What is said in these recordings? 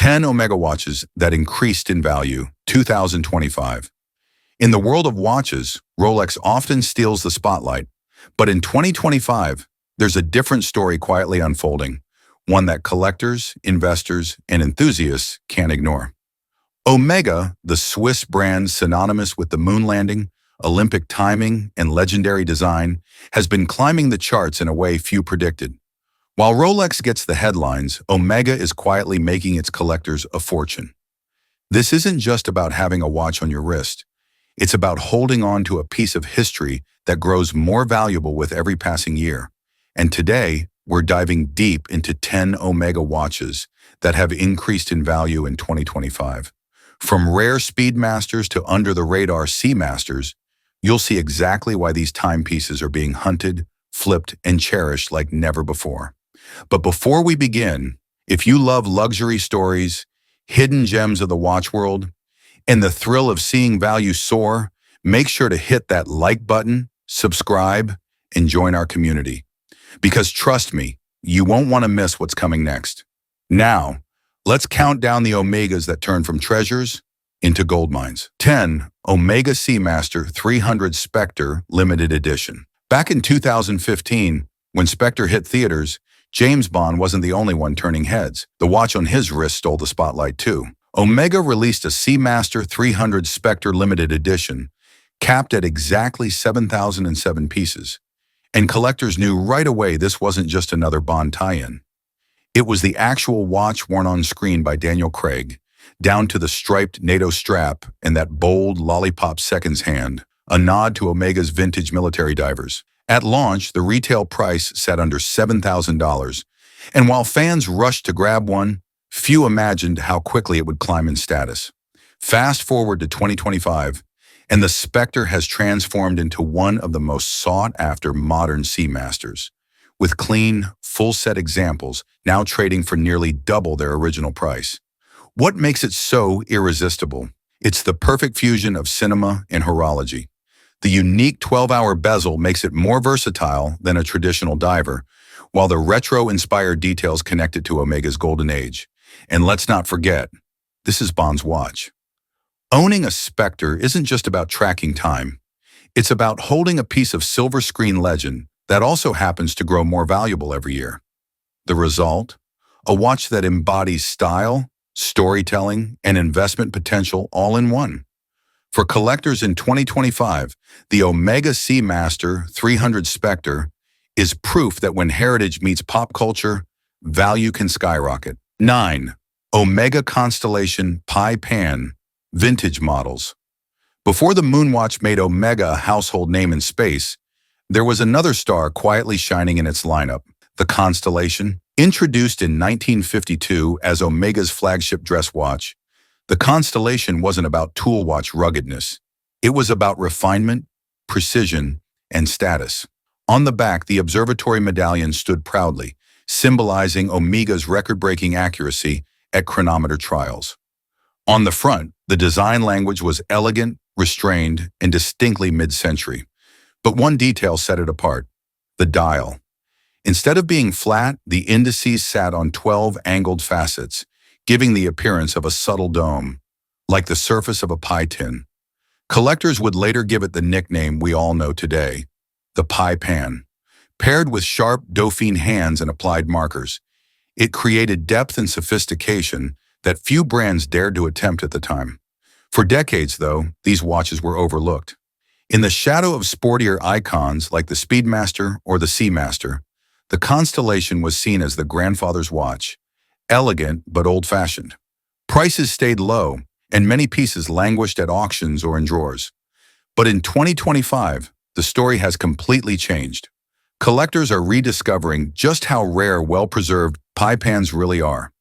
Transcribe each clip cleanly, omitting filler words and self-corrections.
10 Omega watches that increased in value, 2025. In the world of watches, Rolex often steals the spotlight, but in 2025, there's a different story quietly unfolding, one that collectors, investors, and enthusiasts can't ignore. Omega, the Swiss brand synonymous with the moon landing, Olympic timing, and legendary design, has been climbing the charts in a way few predicted. While Rolex gets the headlines, Omega is quietly making its collectors a fortune. This isn't just about having a watch on your wrist. It's about holding on to a piece of history that grows more valuable with every passing year. And today, we're diving deep into 10 Omega watches that have increased in value in 2025. From rare Speedmasters to under-the-radar Seamasters, you'll see exactly why these timepieces are being hunted, flipped, and cherished like never before. But before we begin, if you love luxury stories, hidden gems of the watch world, and the thrill of seeing value soar, make sure to hit that like button, subscribe, and join our community. Because trust me, you won't want to miss what's coming next. Now, let's count down the Omegas that turn from treasures into gold mines. 10. Omega Seamaster 300 Spectre Limited Edition. Back in 2015, when Spectre hit theaters, James Bond wasn't the only one turning heads. The watch on his wrist stole the spotlight too. Omega released a Seamaster 300 Spectre Limited Edition, capped at exactly 7,007 pieces. And collectors knew right away this wasn't just another Bond tie-in. It was the actual watch worn on screen by Daniel Craig, down to the striped NATO strap and that bold lollipop seconds hand, a nod to Omega's vintage military divers. At launch, the retail price sat under $7,000, and while fans rushed to grab one, few imagined how quickly it would climb in status. Fast forward to 2025, and the Spectre has transformed into one of the most sought-after modern Seamasters, with clean, full-set examples now trading for nearly double their original price. What makes it so irresistible? It's the perfect fusion of cinema and horology. The unique 12-hour bezel makes it more versatile than a traditional diver, while the retro-inspired details connect it to Omega's golden age. And let's not forget, this is Bond's watch. Owning a Spectre isn't just about tracking time. It's about holding a piece of silver screen legend that also happens to grow more valuable every year. The result? A watch that embodies style, storytelling, and investment potential all in one. For collectors in 2025, the Omega Seamaster 300 Spectre is proof that when heritage meets pop culture, value can skyrocket. 9. Omega Constellation Pie-Pan Vintage Models. Before the Moonwatch made Omega a household name in space, there was another star quietly shining in its lineup, the Constellation. Introduced in 1952 as Omega's flagship dress watch, the Constellation wasn't about tool watch ruggedness. It was about refinement, precision, and status. On the back, the observatory medallion stood proudly, symbolizing Omega's record-breaking accuracy at chronometer trials. On the front, the design language was elegant, restrained, and distinctly mid-century. But one detail set it apart: the dial. Instead of being flat, the indices sat on 12 angled facets, giving the appearance of a subtle dome, like the surface of a pie tin. Collectors would later give it the nickname we all know today, the Pie-Pan. Paired with sharp Dauphine hands and applied markers, it created depth and sophistication that few brands dared to attempt at the time. For decades, though, these watches were overlooked. In the shadow of sportier icons like the Speedmaster or the Seamaster, the Constellation was seen as the grandfather's watch, elegant but old-fashioned. Prices stayed low, and many pieces languished at auctions or in drawers. But in 2025, the story has completely changed. Collectors are rediscovering just how rare, well-preserved Pie-Pans really are.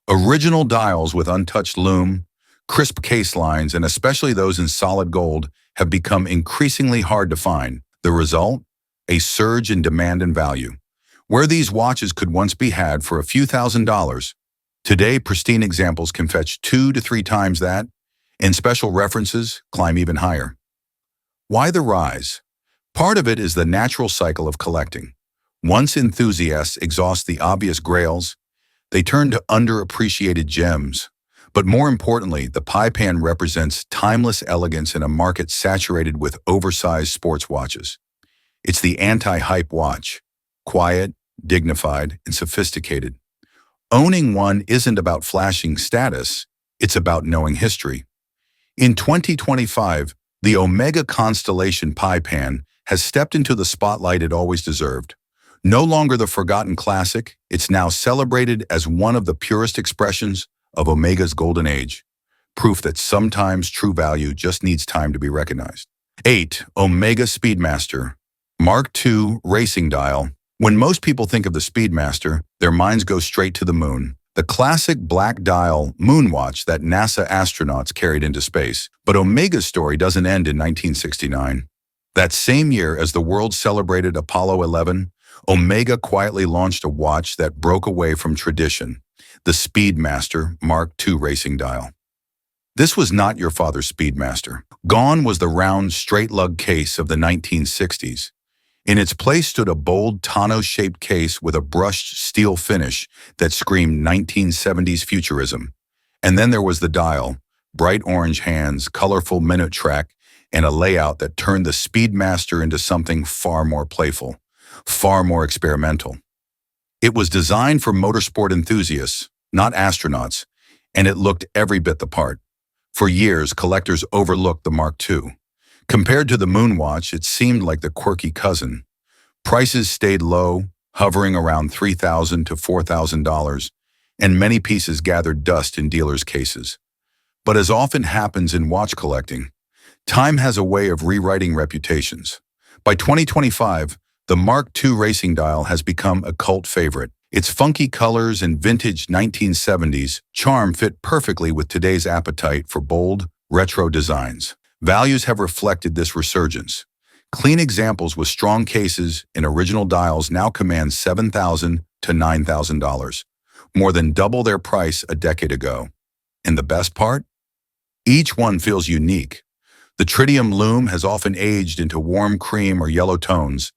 Original dials with untouched lume, crisp case lines, and especially those in solid gold, have become increasingly hard to find. The result? A surge in demand and value. Where these watches could once be had for a few $1,000s, today pristine examples can fetch 2 to 3 times that, and special references climb even higher. Why the rise? Part of it is the natural cycle of collecting. Once enthusiasts exhaust the obvious grails, They turn to underappreciated gems. But more importantly, the Pie-Pan represents timeless elegance in a market saturated with oversized sports watches. It's the anti-hype watch, quiet, dignified, and sophisticated. Owning one isn't about flashing status, it's about knowing history. In 2025, the Omega Constellation Pie-Pan has stepped into the spotlight it always deserved. No longer the forgotten classic, it's now celebrated as one of the purest expressions of Omega's golden age. Proof that sometimes true value just needs time to be recognized. 8. Omega Speedmaster Mark II Racing Dial. When most people think of the Speedmaster, their minds go straight to the moon. The classic black dial moon watch that NASA astronauts carried into space. But Omega's story doesn't end in 1969. That same year, as the world celebrated Apollo 11, Omega quietly launched a watch that broke away from tradition, the Speedmaster Mark II Racing Dial. This was not your father's Speedmaster. Gone was the round, straight-lug case of the 1960s. In its place stood a bold, tonneau-shaped case with a brushed steel finish that screamed 1970s futurism. And then there was the dial, bright orange hands, colorful minute track, and a layout that turned the Speedmaster into something far more playful, far more experimental. It was designed for motorsport enthusiasts, not astronauts, and it looked every bit the part. For years, collectors overlooked the Mark II. Compared to the Moonwatch, it seemed like the quirky cousin. Prices stayed low, hovering around $3,000 to $4,000, and many pieces gathered dust in dealers' cases. But as often happens in watch collecting, time has a way of rewriting reputations. By 2025, the Mark II Racing Dial has become a cult favorite. Its funky colors and vintage 1970s charm fit perfectly with today's appetite for bold, retro designs. Values have reflected this resurgence. Clean examples with strong cases and original dials now command $7,000 to $9,000, more than double their price a decade ago. And the best part? Each one feels unique. The tritium lume has often aged into warm cream or yellow tones,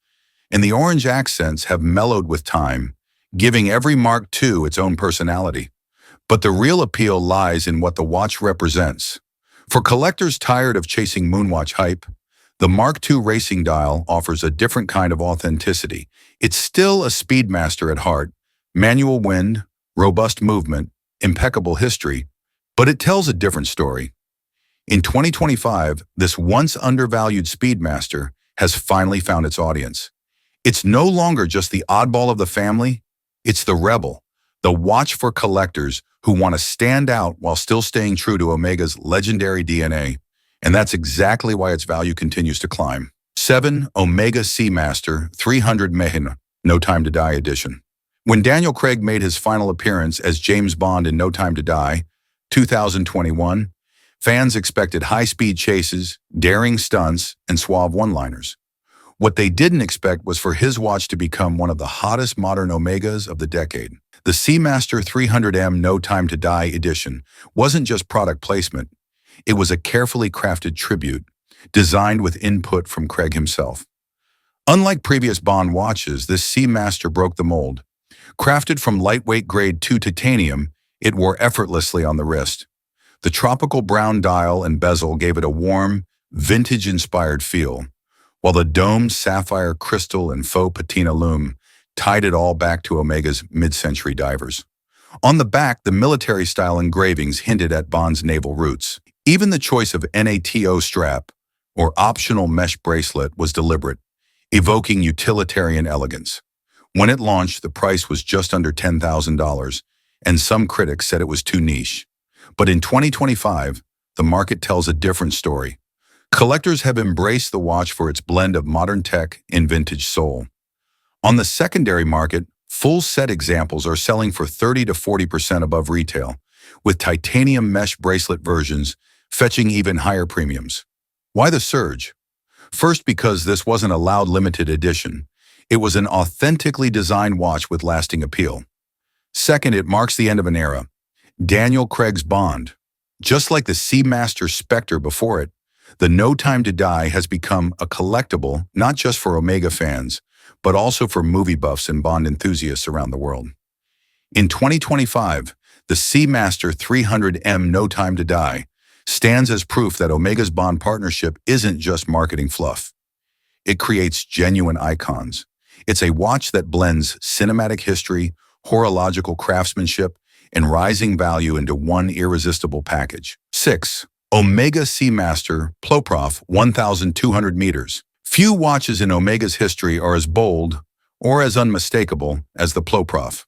and the orange accents have mellowed with time, giving every Mark II its own personality. But the real appeal lies in what the watch represents. For collectors tired of chasing moonwatch hype, the Mark II Racing Dial offers a different kind of authenticity. It's still a Speedmaster at heart, manual wind, robust movement, impeccable history, but it tells a different story. In 2025, this once undervalued Speedmaster has finally found its audience. It's no longer just the oddball of the family, it's the rebel, the watch for collectors who want to stand out while still staying true to Omega's legendary DNA, and that's exactly why its value continues to climb. 7. Omega Seamaster 315 No Time to Die Edition. When Daniel Craig made his final appearance as James Bond in No Time to Die, 2021, fans expected high-speed chases, daring stunts, and suave one-liners. What they didn't expect was for his watch to become one of the hottest modern Omegas of the decade. The Seamaster 300M No Time to Die edition wasn't just product placement, it was a carefully crafted tribute, designed with input from Craig himself. Unlike previous Bond watches, this Seamaster broke the mold. Crafted from lightweight grade 2 titanium, it wore effortlessly on the wrist. The tropical brown dial and bezel gave it a warm, vintage-inspired feel, while the domed sapphire crystal and faux patina lume tied it all back to Omega's mid-century divers. On the back, the military-style engravings hinted at Bond's naval roots. Even the choice of NATO strap, or optional mesh bracelet, was deliberate, evoking utilitarian elegance. When it launched, the price was just under $10,000, and some critics said it was too niche. But in 2025, the market tells a different story. Collectors have embraced the watch for its blend of modern tech and vintage soul. On the secondary market, full set examples are selling for 30 to 40% above retail, with titanium mesh bracelet versions fetching even higher premiums. Why the surge? First, because this wasn't a loud limited edition. It was an authentically designed watch with lasting appeal. Second, it marks the end of an era. Daniel Craig's Bond. Just like the Seamaster Spectre before it, the No Time to Die has become a collectible not just for Omega fans, but also for movie buffs and Bond enthusiasts around the world. In 2025, the Seamaster 300M No Time to Die stands as proof that Omega's bond partnership isn't just marketing fluff. It creates genuine icons. It's a watch that blends cinematic history, horological craftsmanship, and rising value into one irresistible package. 6. Omega Seamaster Ploprof 1,200 meters. Few watches in Omega's history are as bold or as unmistakable as the Ploprof.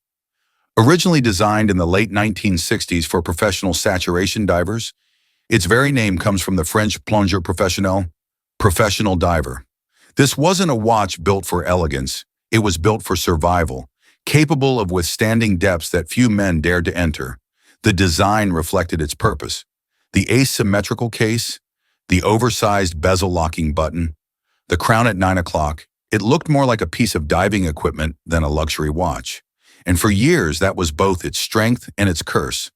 Originally designed in the late 1960s for professional saturation divers, its very name comes from the French plongeur professionnel, professional diver. This wasn't a watch built for elegance, it was built for survival, capable of withstanding depths that few men dared to enter. The design reflected its purpose. The asymmetrical case, the oversized bezel-locking button, the crown at 9 o'clock, it looked more like a piece of diving equipment than a luxury watch. And for years, that was both its strength and its curse.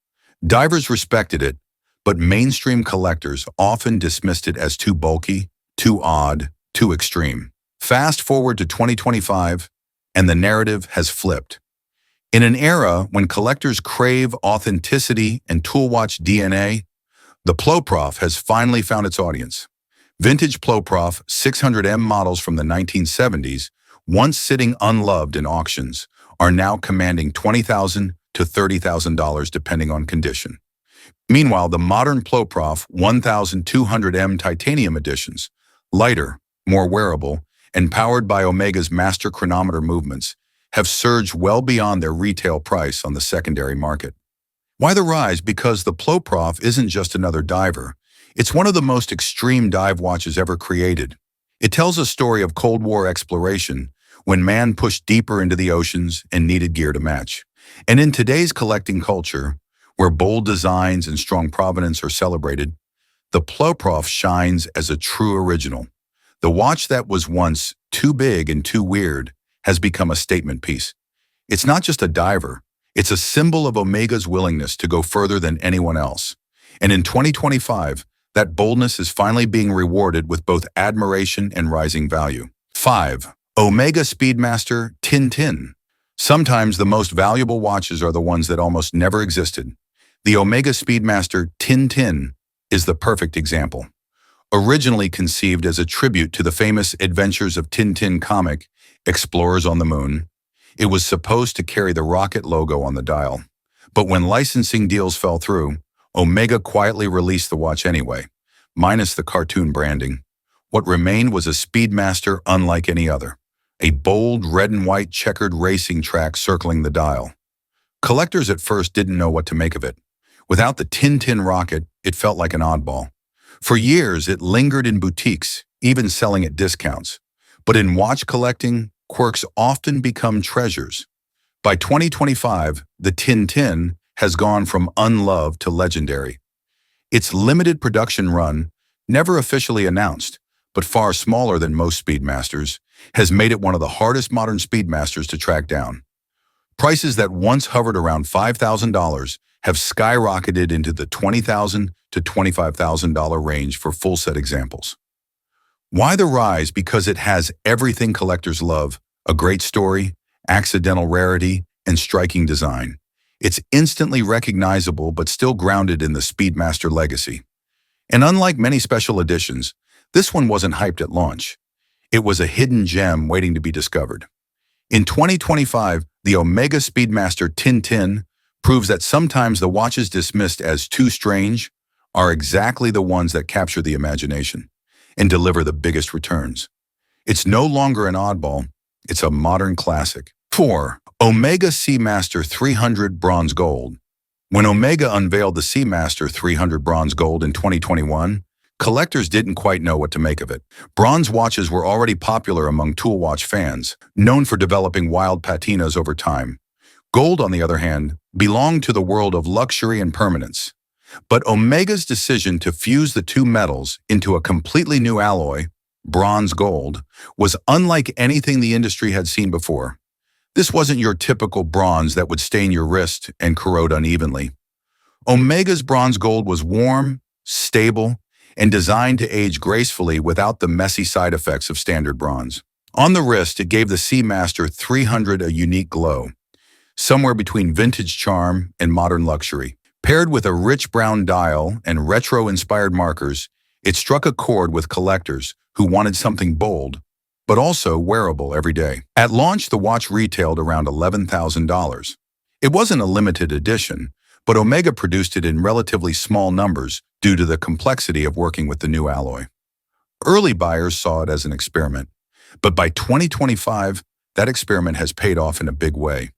Divers respected it, but mainstream collectors often dismissed it as too bulky, too odd, too extreme. Fast forward to 2025, and the narrative has flipped. In an era when collectors crave authenticity and toolwatch DNA, the Ploprof has finally found its audience. Vintage Ploprof 600M models from the 1970s, once sitting unloved in auctions, are now commanding $20,000 to $30,000 depending on condition. Meanwhile, the modern Ploprof 1200M titanium editions, lighter, more wearable, and powered by Omega's master chronometer movements, have surged well beyond their retail price on the secondary market. Why the rise? Because the Ploprof isn't just another diver. It's one of the most extreme dive watches ever created. It tells a story of Cold War exploration when man pushed deeper into the oceans and needed gear to match. And in today's collecting culture, where bold designs and strong provenance are celebrated, the Ploprof shines as a true original. The watch that was once too big and too weird has become a statement piece. It's not just a diver, it's a symbol of Omega's willingness to go further than anyone else. And in 2025, that boldness is finally being rewarded with both admiration and rising value. 5. Omega Speedmaster Tintin. Sometimes the most valuable watches are the ones that almost never existed. The Omega Speedmaster Tintin is the perfect example. Originally conceived as a tribute to the famous Adventures of Tintin comic, Explorers on the Moon, it was supposed to carry the rocket logo on the dial. But when licensing deals fell through, Omega quietly released the watch anyway, minus the cartoon branding. What remained was a Speedmaster unlike any other, a bold red and white checkered racing track circling the dial. Collectors at first didn't know what to make of it. Without the Tintin rocket, it felt like an oddball. For years, it lingered in boutiques, even selling at discounts. But in watch collecting, quirks often become treasures. By 2025, the Tintin has gone from unloved to legendary. Its limited production run, never officially announced, but far smaller than most Speedmasters, has made it one of the hardest modern Speedmasters to track down. Prices that once hovered around $5,000 have skyrocketed into the $20,000 to $25,000 range for full-set examples. Why the rise? Because it has everything collectors love: a great story, accidental rarity, and striking design. It's instantly recognizable but still grounded in the Speedmaster legacy. And unlike many special editions, this one wasn't hyped at launch. It was a hidden gem waiting to be discovered. In 2025, the Omega Speedmaster Tintin proves that sometimes the watches dismissed as too strange are exactly the ones that capture the imagination and deliver the biggest returns. It's no longer an oddball, it's a modern classic. 4. Omega Seamaster 300 Bronze Gold. When Omega unveiled the Seamaster 300 Bronze Gold in 2021, collectors didn't quite know what to make of it. Bronze watches were already popular among tool watch fans, known for developing wild patinas over time. Gold, on the other hand, belonged to the world of luxury and permanence. But Omega's decision to fuse the two metals into a completely new alloy, bronze gold, was unlike anything the industry had seen before. This wasn't your typical bronze that would stain your wrist and corrode unevenly. Omega's bronze gold was warm, stable, and designed to age gracefully without the messy side effects of standard bronze. On the wrist, it gave the Seamaster 300 a unique glow. somewhere between vintage charm and modern luxury. Paired with a rich brown dial and retro-inspired markers, it struck a chord with collectors who wanted something bold, but also wearable every day. At launch, the watch retailed around $11,000. It wasn't a limited edition, but Omega produced it in relatively small numbers due to the complexity of working with the new alloy. Early buyers saw it as an experiment, but by 2025, that experiment has paid off in a big way.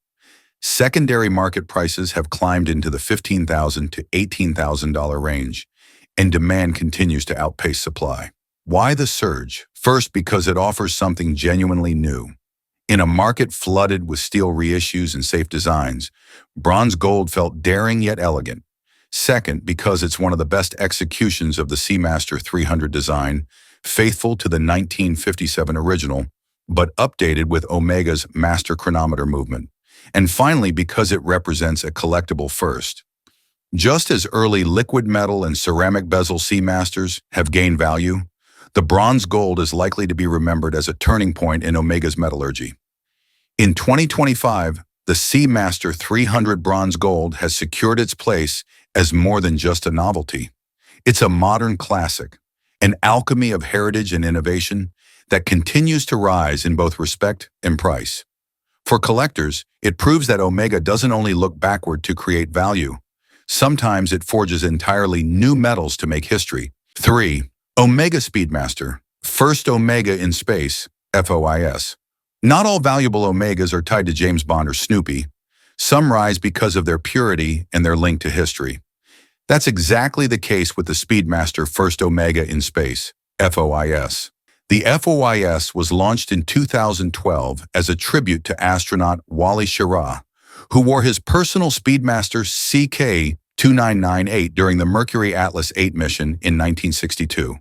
Secondary market prices have climbed into the $15,000 to $18,000 range, and demand continues to outpace supply. Why the surge? First, because it offers something genuinely new. In a market flooded with steel reissues and safe designs, bronze gold felt daring yet elegant. Second, because it's one of the best executions of the Seamaster 300 design, faithful to the 1957 original, but updated with Omega's master chronometer movement. And finally, because it represents a collectible first. Just as early liquid metal and ceramic bezel Seamasters have gained value, the bronze gold is likely to be remembered as a turning point in Omega's metallurgy. In 2025, the Seamaster 300 bronze gold has secured its place as more than just a novelty. It's a modern classic, an alchemy of heritage and innovation that continues to rise in both respect and price. For collectors, it proves that Omega doesn't only look backward to create value. Sometimes it forges entirely new metals to make history. 3. Omega Speedmaster, first Omega in space, FOiS. Not all valuable Omegas are tied to James Bond or Snoopy. Some rise because of their purity and their link to history. That's exactly the case with the Speedmaster First Omega in Space, FOiS. The FOiS was launched in 2012 as a tribute to astronaut Wally Schirra, who wore his personal Speedmaster CK2915 during the Mercury Atlas 8 mission in 1962.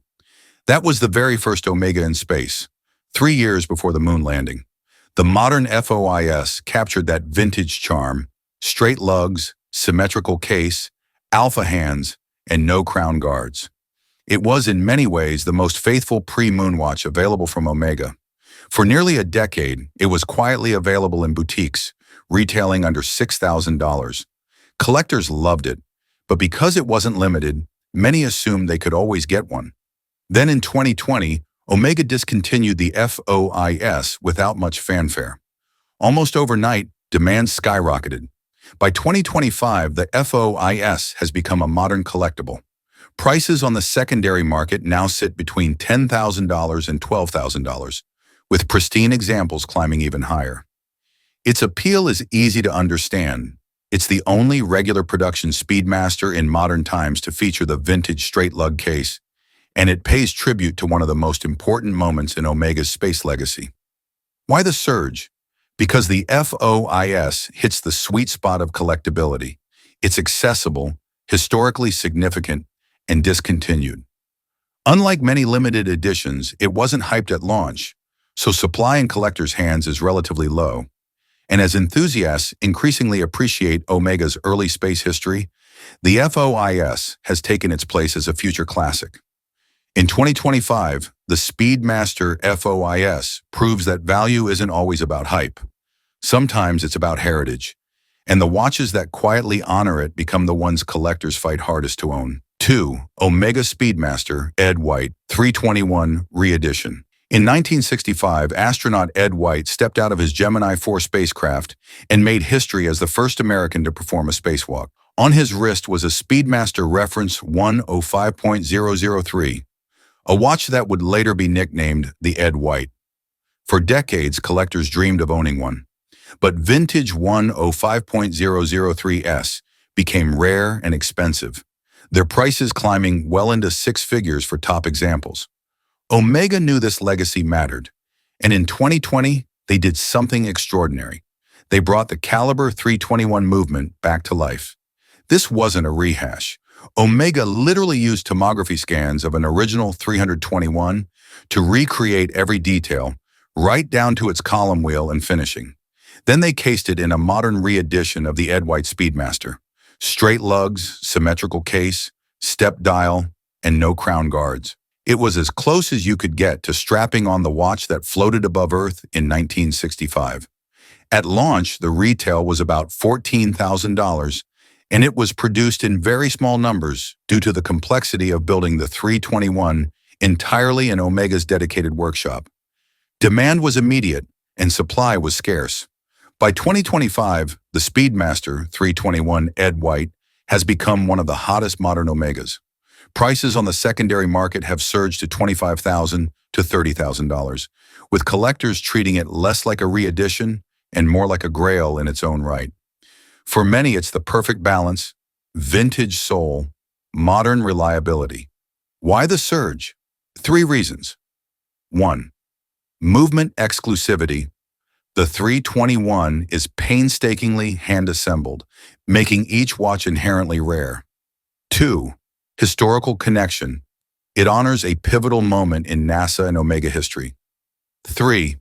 That was the very first Omega in space, 3 years before the moon landing. The modern FOiS captured that vintage charm: straight lugs, symmetrical case, alpha hands, and no crown guards. It was in many ways the most faithful pre-moon watch available from Omega. For nearly a decade, it was quietly available in boutiques, retailing under $6,000. Collectors loved it, but because it wasn't limited, many assumed they could always get one. Then in 2020, Omega discontinued the FOiS without much fanfare. Almost overnight, demand skyrocketed. By 2025, the FOiS has become a modern collectible. Prices on the secondary market now sit between $10,000 and $12,000, with pristine examples climbing even higher. Its appeal is easy to understand. It's the only regular production Speedmaster in modern times to feature the vintage straight lug case, and it pays tribute to one of the most important moments in Omega's space legacy. Why the surge? Because the FOiS hits the sweet spot of collectability. It's accessible, historically significant, and discontinued. Unlike many limited editions, it wasn't hyped at launch, so supply in collectors' hands is relatively low. And as enthusiasts increasingly appreciate Omega's early space history, the FOiS has taken its place as a future classic. In 2025, the Speedmaster FOiS proves that value isn't always about hype. Sometimes it's about heritage, and the watches that quietly honor it become the ones collectors fight hardest to own. 2. Omega Speedmaster Ed White 321 Re-Edition. In 1965, astronaut Ed White stepped out of his Gemini 4 spacecraft and made history as the first American to perform a spacewalk. On his wrist was a Speedmaster reference 105.003, a watch that would later be nicknamed the Ed White. For decades, collectors dreamed of owning one. But vintage 105.003s became rare and expensive, their prices climbing well into six figures for top examples. Omega knew this legacy mattered, and in 2020, they did something extraordinary. They brought the Caliber 321 movement back to life. This wasn't a rehash. Omega literally used tomography scans of an original 321 to recreate every detail, right down to its column wheel and finishing. Then they cased it in a modern re-edition of the Ed White Speedmaster. Straight lugs, symmetrical case, step dial, and no crown guards. It was as close as you could get to strapping on the watch that floated above Earth in 1965. At launch, the retail was about $14,000, and it was produced in very small numbers due to the complexity of building the 321 entirely in Omega's dedicated workshop. Demand was immediate, and supply was scarce. By 2025, the Speedmaster 321 Ed White has become one of the hottest modern Omegas. Prices on the secondary market have surged to $25,000 to $30,000, with collectors treating it less like a re-edition and more like a grail in its own right. For many, it's the perfect balance: vintage soul, modern reliability. Why the surge? 3 reasons. 1. Movement exclusivity. The 321 is painstakingly hand-assembled, making each watch inherently rare. 2. Historical connection. It honors a pivotal moment in NASA and Omega history. 3.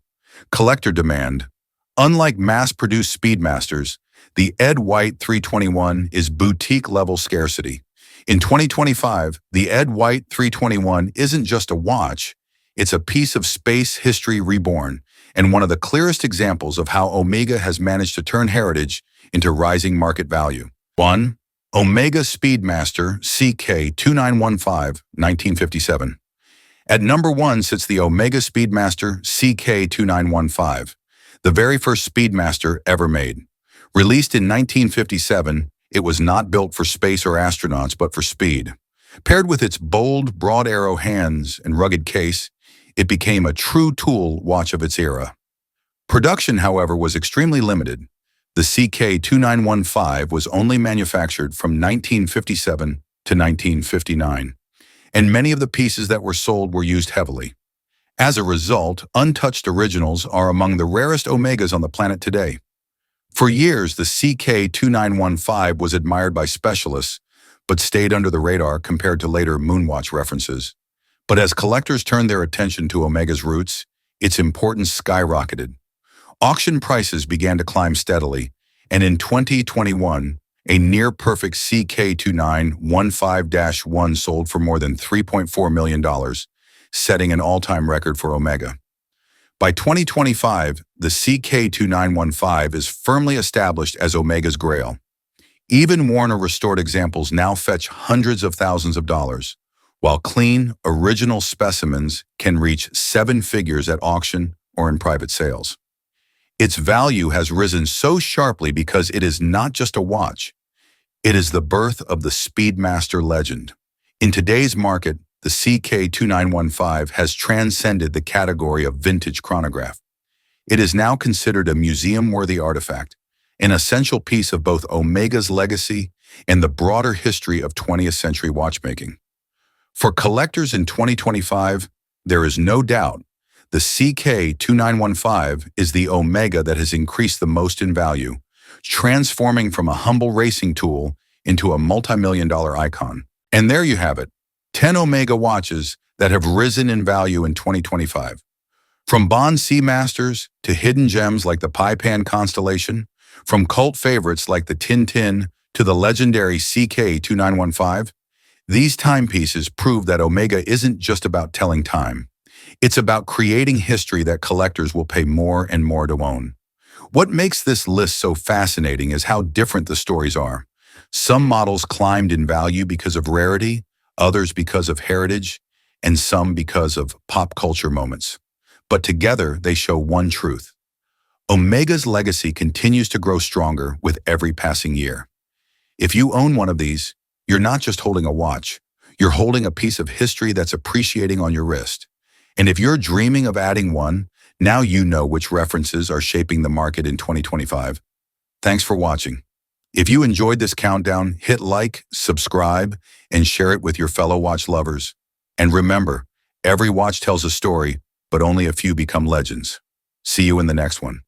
Collector demand. Unlike mass-produced Speedmasters, the Ed White 321 is boutique-level scarcity. In 2025, the Ed White 321 isn't just a watch, it's a piece of space history reborn, and one of the clearest examples of how Omega has managed to turn heritage into rising market value. 1. Omega Speedmaster CK2915, 1957. At number 1 sits the Omega Speedmaster CK2915, the very first Speedmaster ever made. Released in 1957, it was not built for space or astronauts, but for speed. Paired with its bold, broad arrow hands and rugged case, it became a true tool watch of its era. Production, however, was extremely limited. The CK2915 was only manufactured from 1957 to 1959, and many of the pieces that were sold were used heavily. As a result, untouched originals are among the rarest Omegas on the planet today. For years, the CK2915 was admired by specialists, but stayed under the radar compared to later Moonwatch references. But as collectors turned their attention to Omega's roots, its importance skyrocketed. Auction prices began to climb steadily, and in 2021, a near-perfect CK2915-1 sold for more than $3.4 million, setting an all-time record for Omega. By 2025, the CK2915 is firmly established as Omega's grail. Even worn or restored examples now fetch hundreds of thousands of dollars, while clean, original specimens can reach 7 figures at auction or in private sales. Its value has risen so sharply because it is not just a watch. It is the birth of the Speedmaster legend. In today's market, the CK2915 has transcended the category of vintage chronograph. It is now considered a museum-worthy artifact, an essential piece of both Omega's legacy and the broader history of 20th century watchmaking. For collectors in 2025, there is no doubt the CK2915 is the Omega that has increased the most in value, transforming from a humble racing tool into a multi-million-dollar icon. And there you have it, 10 Omega watches that have risen in value in 2025. From Bond Seamasters to hidden gems like the Pie-Pan Constellation, from cult favorites like the Tintin to the legendary CK2915, these timepieces prove that Omega isn't just about telling time. It's about creating history that collectors will pay more and more to own. What makes this list so fascinating is how different the stories are. Some models climbed in value because of rarity, others because of heritage, and some because of pop culture moments. But together, they show one truth. Omega's legacy continues to grow stronger with every passing year. If you own one of these, you're not just holding a watch, you're holding a piece of history that's appreciating on your wrist. And if you're dreaming of adding one, now you know which references are shaping the market in 2025. Thanks for watching. If you enjoyed this countdown, hit like, subscribe, and share it with your fellow watch lovers. And remember, every watch tells a story, but only a few become legends. See you in the next one.